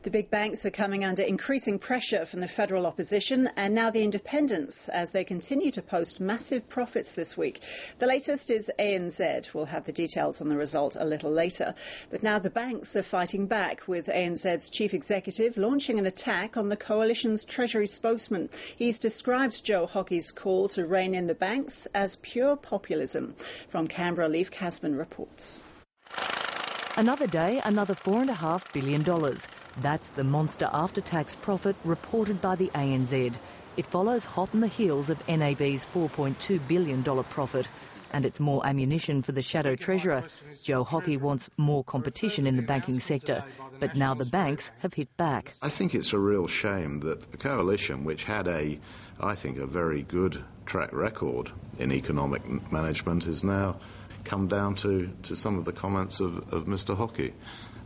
The big banks are coming under increasing pressure from the federal opposition and now the independents as they continue to post massive profits this week. The latest is ANZ. We'll have the details on the result a little later. But now the banks are fighting back, with ANZ's chief executive launching an attack on the coalition's Treasury spokesman. He's described Joe Hockey's call to rein in the banks as pure populism. From Canberra, Leif Kasman reports. Another day, another $4.5 billion. That's the monster after-tax profit reported by the ANZ. It follows hot on the heels of NAB's $4.2 billion profit. And it's more ammunition for the shadow treasurer. Joe Hockey wants more competition in the banking sector. But now the banks have hit back. I think it's a real shame that the coalition, which had I think, a very good track record in economic management, has now come down to some of the comments of Mr. Hockey.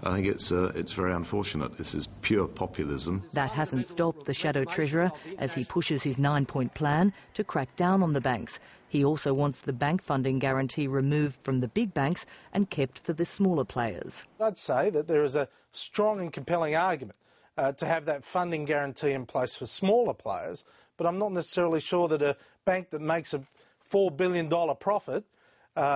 I think it's very unfortunate. This is pure populism. That hasn't stopped the shadow treasurer as he pushes his 9-point plan to crack down on the banks. He also wants the bank funding guarantee removed from the big banks and kept for the smaller players. I'd say that there is a strong and compelling argument to have that funding guarantee in place for smaller players, but I'm not necessarily sure that a bank that makes a $4 billion profit,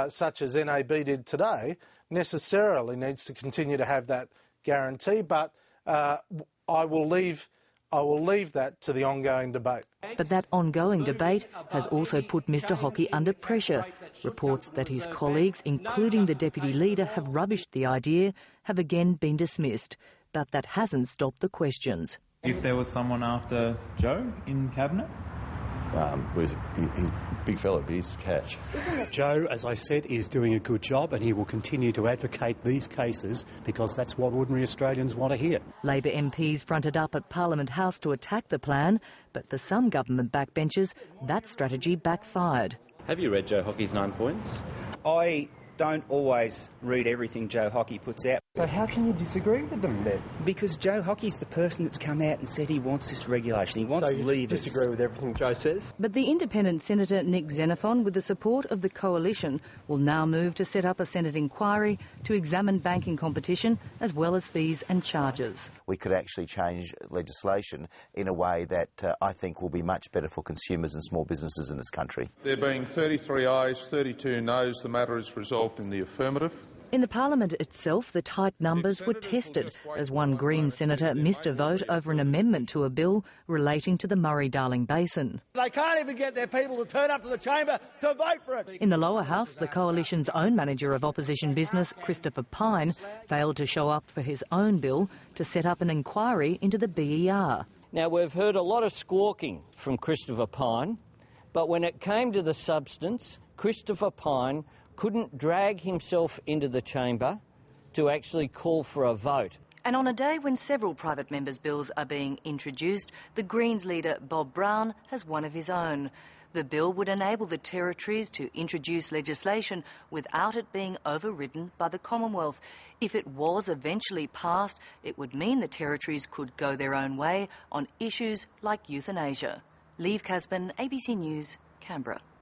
such as NAB did today, necessarily needs to continue to have that guarantee, but I will leave that to the ongoing debate. But that ongoing debate has also put Mr. Hockey under pressure. Reports that his colleagues, including the deputy leader, have rubbished the idea have again been dismissed. But that hasn't stopped the questions. If there was someone after Joe in Cabinet? He's a big fella, but he's catch. Joe, as I said, is doing a good job and he will continue to advocate these cases because that's what ordinary Australians want to hear. Labor MPs fronted up at Parliament House to attack the plan, but for some government backbenchers, that strategy backfired. Have you read Joe Hockey's 9 points? I don't always read everything Joe Hockey puts out. So how can you disagree with them then? Because Joe Hockey's the person that's come out and said he wants this regulation. He wants levers. So you disagree with everything Joe says? But the independent Senator Nick Xenophon, with the support of the coalition, will now move to set up a Senate inquiry to examine banking competition as well as fees and charges. We could actually change legislation in a way that I think will be much better for consumers and small businesses in this country. There being 33 ayes, 32 noes, the matter is resolved in the affirmative. In the Parliament itself, the tight numbers were tested as one Green senator missed a vote over an amendment to a bill relating to the Murray-Darling Basin. They can't even get their people to turn up to the chamber to vote for it. In the lower house, the coalition's own manager of opposition business, Christopher Pyne, failed to show up for his own bill to set up an inquiry into the BER. Now, we've heard a lot of squawking from Christopher Pyne, but when it came to the substance, Christopher Pyne couldn't drag himself into the chamber to actually call for a vote. And on a day when several private members' bills are being introduced, the Greens leader Bob Brown has one of his own. The bill would enable the territories to introduce legislation without it being overridden by the Commonwealth. If it was eventually passed, it would mean the territories could go their own way on issues like euthanasia. Leif Kasman, ABC News, Canberra.